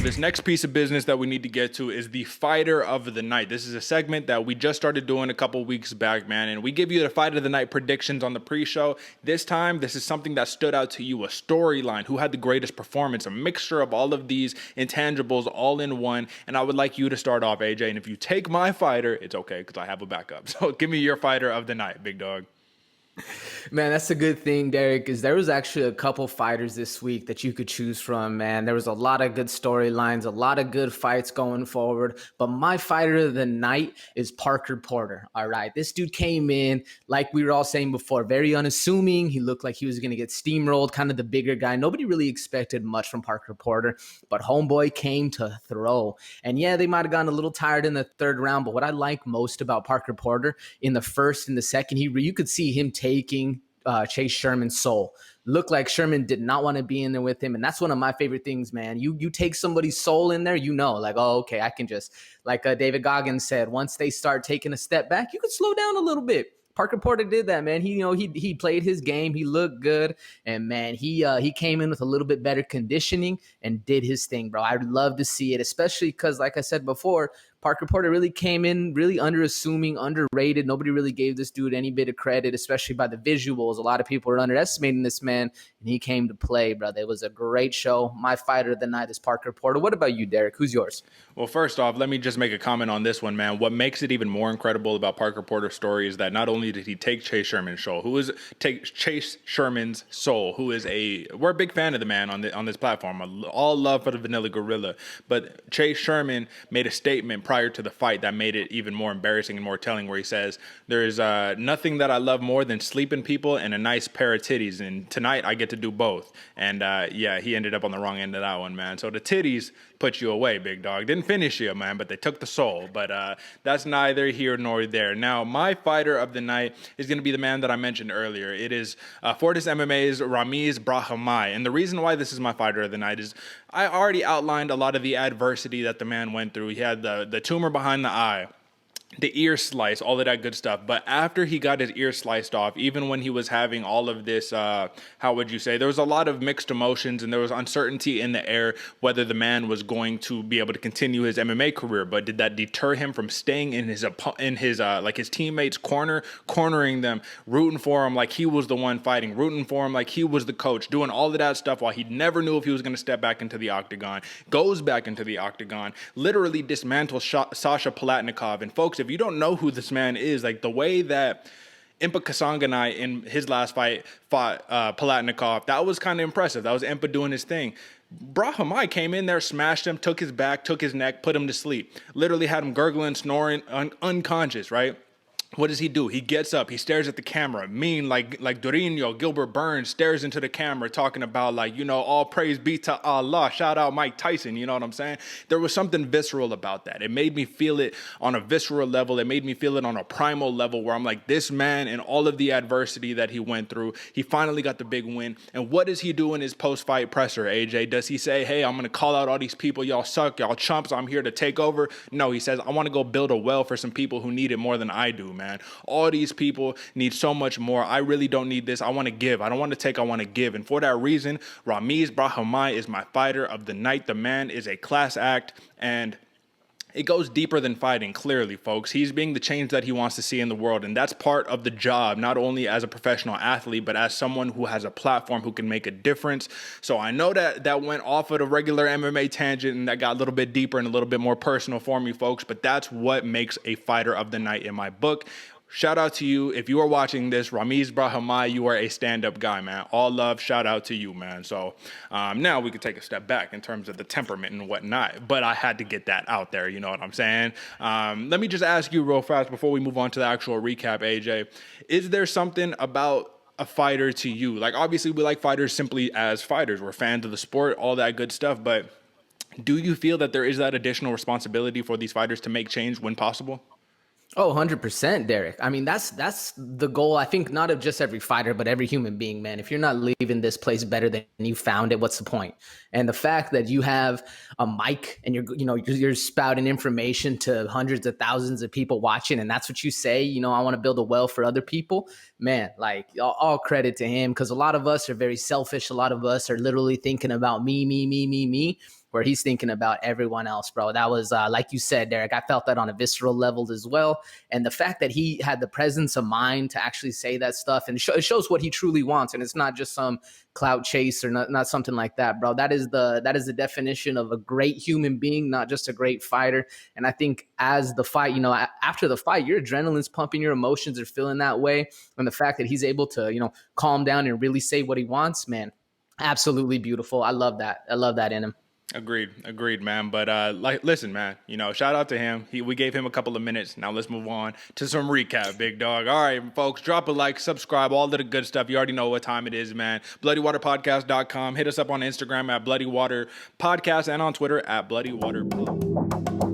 This next piece of business that we need to get to is the fighter of the night. This is a segment that we just started doing a couple weeks back, man, and we give you the fight of the night predictions on the pre-show. This time, this is something that stood out to you, a storyline, who had the greatest performance, a mixture of all of these intangibles all in one, and I would like you to start off, AJ, and if you take my fighter, it's okay, because I have a backup. So give me your fighter of the night, big dog. Man, that's a good thing, Derek, is there was actually a couple fighters this week that you could choose from, man. There was a lot of good storylines, a lot of good fights going forward, but my fighter of the night is Parker Porter, all right? This dude came in, like we were all saying before, very unassuming. He looked like he was going to get steamrolled, kind of the bigger guy. Nobody really expected much from Parker Porter, but homeboy came to throw. And yeah, they might have gotten a little tired in the third round, but what I like most about Parker Porter in the first and the second, you could see him taking Chase Sherman's soul. Looked like Sherman did not want to be in there with him, and that's one of my favorite things, man. You take somebody's soul in there, like, oh, okay, I can just, like David Goggins said, once they start taking a step back, you can slow down a little bit. Parker Porter did that, man. He played his game. He looked good, and man, he came in with a little bit better conditioning and did his thing, bro. I'd love to see it, especially because, like I said before, Parker Porter really came in really underassuming, underrated. Nobody really gave this dude any bit of credit, especially by the visuals. A lot of people are underestimating this man, and he came to play, brother. It was a great show. My fighter of the night is Parker Porter. What about you, Derek? Who's yours? Well, first off, let me just make a comment on this one, man. What makes it even more incredible about Parker Porter's story is that not only did he take Chase Sherman's soul, we're a big fan of the man on this platform. All love for the Vanilla Gorilla, but Chase Sherman made a statement prior to the fight that made it even more embarrassing and more telling, where he says, there's nothing that I love more than sleeping people and a nice pair of titties, and tonight I get to do both. And he ended up on the wrong end of that one, man. So the titties put you away, big dog. Didn't finish you, man, but they took the soul. But that's neither here nor there. Now, my fighter of the night is going to be the man that I mentioned earlier. It is Fortis MMA's Ramiz Brahimaj. And the reason why this is my fighter of the night is I already outlined a lot of the adversity that the man went through. He had the tumor behind the eye, the ear slice, all of that good stuff. But after he got his ear sliced off, even when he was having all of this, how would you say, there was a lot of mixed emotions and there was uncertainty in the air whether the man was going to be able to continue his MMA career. But did that deter him from staying in his teammates' cornering them, rooting for him like he was the one fighting, rooting for him like he was the coach, doing all of that stuff while he never knew if he was going to step back into the octagon, goes back into the octagon, literally dismantles Sasha Palatnikov. And folks, if you don't know who this man is, like the way that Impa Kasanganay in his last fight fought Palatnikov, that was kind of impressive. That was Impa doing his thing. Brahimaj came in there, smashed him, took his back, took his neck, put him to sleep. Literally had him gurgling, snoring, unconscious, right? What does he do? He gets up, he stares at the camera, like Durinho, Gilbert Burns stares into the camera talking about all praise be to Allah, shout out Mike Tyson, you know what I'm saying? There was something visceral about that. It made me feel it on a visceral level. It made me feel it on a primal level where I'm like, this man and all of the adversity that he went through, he finally got the big win. And what does he do in his post-fight presser, AJ? Does he say, hey, I'm going to call out all these people, y'all suck, y'all chumps, I'm here to take over? No, he says, I want to go build a well for some people who need it more than I do, man. All these people need so much more. I really don't need this. I want to give. I don't want to take. I want to give. And for that reason, Ramiz Brahimaj is my fighter of the night. The man is a class act, and it goes deeper than fighting, clearly, folks. He's being the change that he wants to see in the world, and that's part of the job, not only as a professional athlete, but as someone who has a platform who can make a difference. So I know that went off of the regular MMA tangent, and that got a little bit deeper and a little bit more personal for me, folks, but that's what makes a fighter of the night in my book. Shout out to you. If you are watching this, Ramiz Brahimaj, you are a stand-up guy, man. All love, shout out to you, man. So now we could take a step back in terms of the temperament and whatnot, but I had to get that out there, you know what I'm saying? Let me just ask you real fast before we move on to the actual recap, AJ. Is there something about a fighter to you? Like, obviously, we like fighters simply as fighters. We're fans of the sport, all that good stuff, but do you feel that there is that additional responsibility for these fighters to make change when possible? Oh, 100%, Derek. I mean, that's the goal, I think, not of just every fighter, but every human being, man. If you're not leaving this place better than you found it, what's the point? And the fact that you have a mic and you're spouting information to hundreds of thousands of people watching, and that's what you say, I want to build a well for other people, man, like all credit to him, because a lot of us are very selfish. A lot of us are literally thinking about me. where he's thinking about everyone else, bro. That was, like you said, Derek, I felt that on a visceral level as well. And the fact that he had the presence of mind to actually say that stuff, and it shows what he truly wants. And it's not just some clout chase or not something like that, bro. That is the definition of a great human being, not just a great fighter. And I think as the fight, after the fight, your adrenaline's pumping, your emotions are feeling that way. And the fact that he's able to, calm down and really say what he wants, man, absolutely beautiful. I love that. I love that in him. Agreed, man. But listen, man. Shout out to him. We gave him a couple of minutes. Now let's move on to some recap, big dog. All right, folks, drop a like, subscribe, all of the good stuff. You already know what time it is, man. BloodyWaterPodcast.com. Hit us up on Instagram at Bloody Water Podcast and on Twitter at Bloody Water Pod.